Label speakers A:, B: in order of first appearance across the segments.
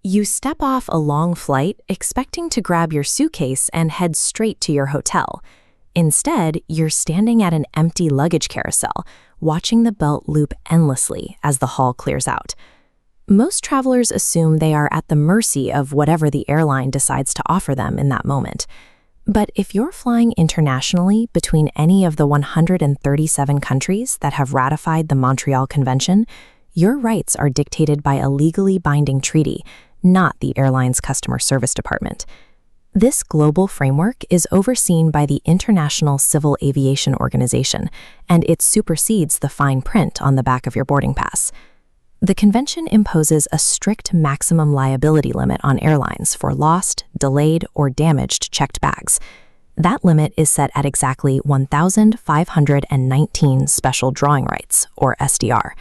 A: You step off a long flight expecting to grab your suitcase and head straight to your hotel. Instead, you're standing at an empty luggage carousel, watching the belt loop endlessly as the hall clears out. Most travelers assume they are at the mercy of whatever the airline decides to offer them in that moment. But if you're flying internationally between any of the 137 countries that have ratified the Montreal Convention, your rights are dictated by a legally binding treaty, not the airline's customer service department. This global framework is overseen by the International Civil Aviation Organization, and it supersedes the fine print on the back of your boarding pass. The convention imposes a strict maximum liability limit on airlines for lost, delayed, or damaged checked bags. That limit is set at exactly 1,519 special drawing rights, or SDR.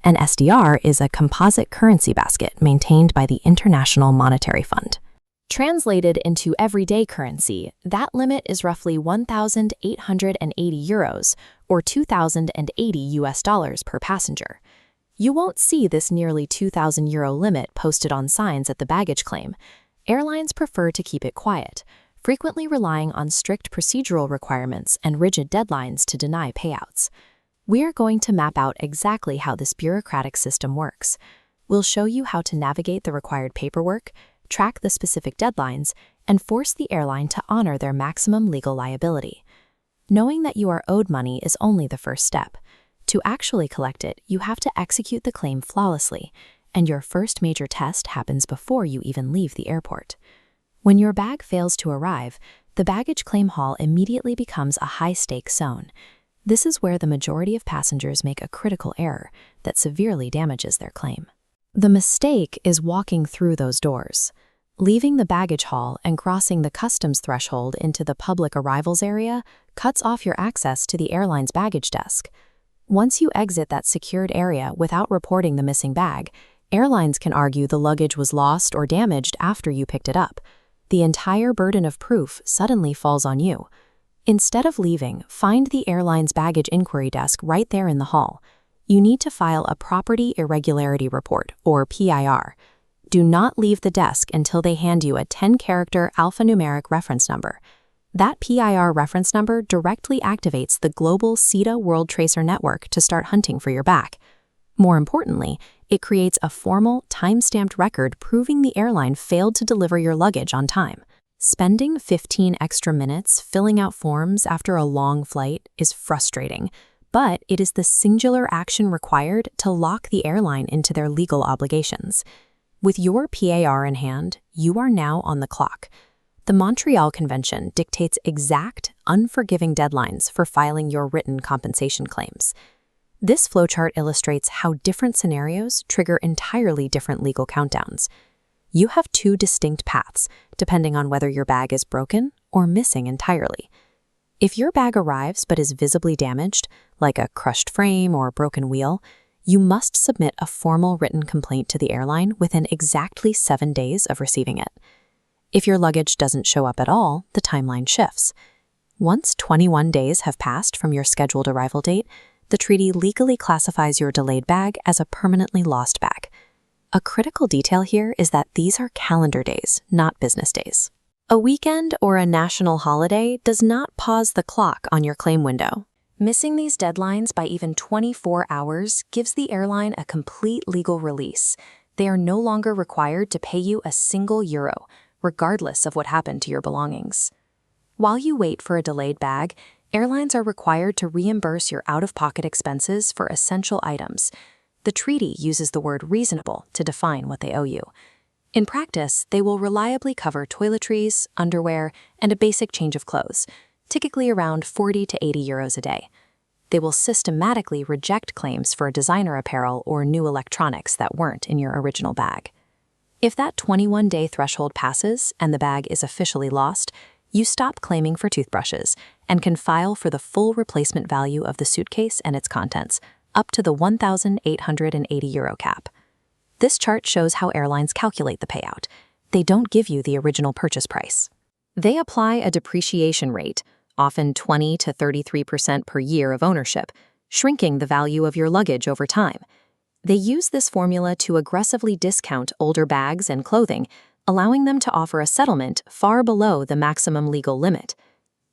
A: An SDR is a composite currency basket maintained by the International Monetary Fund. Translated into everyday currency, that limit is roughly 1,880 euros, or $2,080 per passenger. You won't see this nearly €2,000 limit posted on signs at the baggage claim. Airlines prefer to keep it quiet, frequently relying on strict procedural requirements and rigid deadlines to deny payouts. We're going to map out exactly how this bureaucratic system works. We'll show you how to navigate the required paperwork, track the specific deadlines, and force the airline to honor their maximum legal liability. Knowing that you are owed money is only the first step. To actually collect it, you have to execute the claim flawlessly, and your first major test happens before you even leave the airport. When your bag fails to arrive, the baggage claim hall immediately becomes a high-stakes zone. This is where the majority of passengers make a critical error that severely damages their claim. The mistake is walking through those doors. Leaving the baggage hall and crossing the customs threshold into the public arrivals area cuts off your access to the airline's baggage desk. Once you exit that secured area without reporting the missing bag, airlines can argue the luggage was lost or damaged after you picked it up. The entire burden of proof suddenly falls on you. Instead of leaving, find the airline's baggage inquiry desk right there in the hall. You need to file a Property Irregularity Report, or PIR. Do not leave the desk until they hand you a 10-character alphanumeric reference number. That PIR reference number directly activates the global SITA WorldTracer network to start hunting for your bag. More importantly, it creates a formal, time-stamped record proving the airline failed to deliver your luggage on time. Spending 15 extra minutes filling out forms after a long flight is frustrating, but it is the singular action required to lock the airline into their legal obligations. With your PIR in hand, you are now on the clock. The Montreal Convention dictates exact, unforgiving deadlines for filing your written compensation claims. This flowchart illustrates how different scenarios trigger entirely different legal countdowns. You have two distinct paths, depending on whether your bag is broken or missing entirely. If your bag arrives but is visibly damaged, like a crushed frame or broken wheel, you must submit a formal written complaint to the airline within exactly 7 days of receiving it. If your luggage doesn't show up at all, the timeline shifts. Once 21 days have passed from your scheduled arrival date, the treaty legally classifies your delayed bag as a permanently lost bag. A critical detail here is that these are calendar days, not business days. A weekend or a national holiday does not pause the clock on your claim window. Missing these deadlines by even 24 hours gives the airline a complete legal release. They are no longer required to pay you a single euro, regardless of what happened to your belongings. While you wait for a delayed bag, airlines are required to reimburse your out-of-pocket expenses for essential items. The treaty uses the word reasonable to define what they owe you. In practice, they will reliably cover toiletries, underwear, and a basic change of clothes, typically around 40 to 80 euros a day. They will systematically reject claims for designer apparel or new electronics that weren't in your original bag. If that 21-day threshold passes and the bag is officially lost, you stop claiming for toothbrushes and can file for the full replacement value of the suitcase and its contents, up to the 1,880 euro cap. This chart shows how airlines calculate the payout. They don't give you the original purchase price. They apply a depreciation rate, often 20 to 33% per year of ownership, shrinking the value of your luggage over time. They use this formula to aggressively discount older bags and clothing, allowing them to offer a settlement far below the maximum legal limit.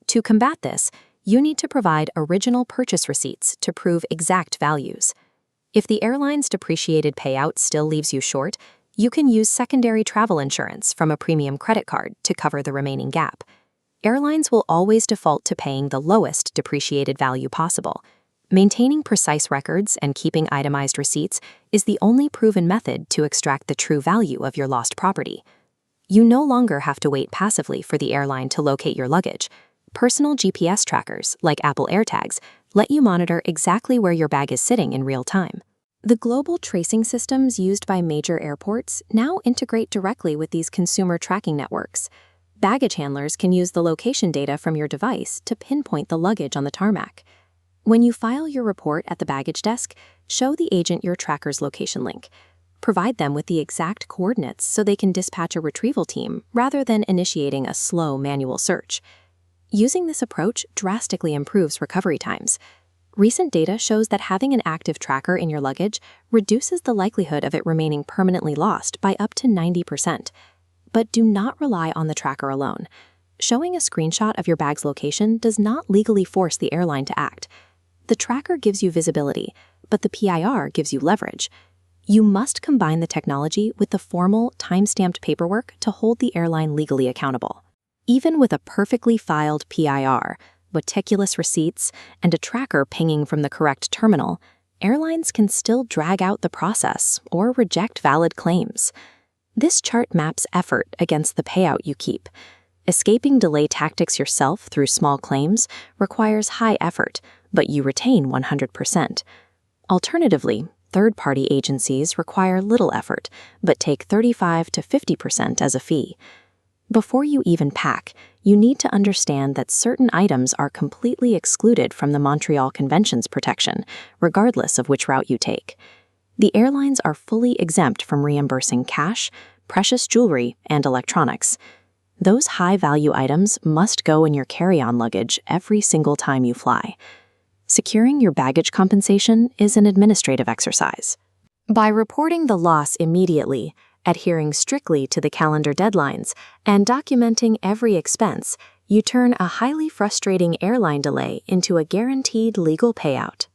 A: To combat this, you need to provide original purchase receipts to prove exact values. If the airline's depreciated payout still leaves you short, you can use secondary travel insurance from a premium credit card to cover the remaining gap. Airlines will always default to paying the lowest depreciated value possible. Maintaining precise records and keeping itemized receipts is the only proven method to extract the true value of your lost property. You no longer have to wait passively for the airline to locate your luggage. Personal GPS trackers, like Apple AirTags, let you monitor exactly where your bag is sitting in real time. The global tracing systems used by major airports now integrate directly with these consumer tracking networks. Baggage handlers can use the location data from your device to pinpoint the luggage on the tarmac. When you file your report at the baggage desk, show the agent your tracker's location link. Provide them with the exact coordinates so they can dispatch a retrieval team rather than initiating a slow manual search. Using this approach drastically improves recovery times. Recent data shows that having an active tracker in your luggage reduces the likelihood of it remaining permanently lost by up to 90%. But do not rely on the tracker alone. Showing a screenshot of your bag's location does not legally force the airline to act. The tracker gives you visibility, but the PIR gives you leverage. You must combine the technology with the formal, time-stamped paperwork to hold the airline legally accountable. Even with a perfectly filed PIR, meticulous receipts, and a tracker pinging from the correct terminal, airlines can still drag out the process or reject valid claims. This chart maps effort against the payout you keep. Escaping delay tactics yourself through small claims requires high effort, but you retain 100%. Alternatively, third-party agencies require little effort, but take 35 to 50% as a fee. Before you even pack, you need to understand that certain items are completely excluded from the Montreal Convention's protection, regardless of which route you take. The airlines are fully exempt from reimbursing cash, precious jewelry, and electronics. Those high-value items must go in your carry-on luggage every single time you fly. Securing your baggage compensation is an administrative exercise. By reporting the loss immediately, adhering strictly to the calendar deadlines, and documenting every expense, you turn a highly frustrating airline delay into a guaranteed legal payout.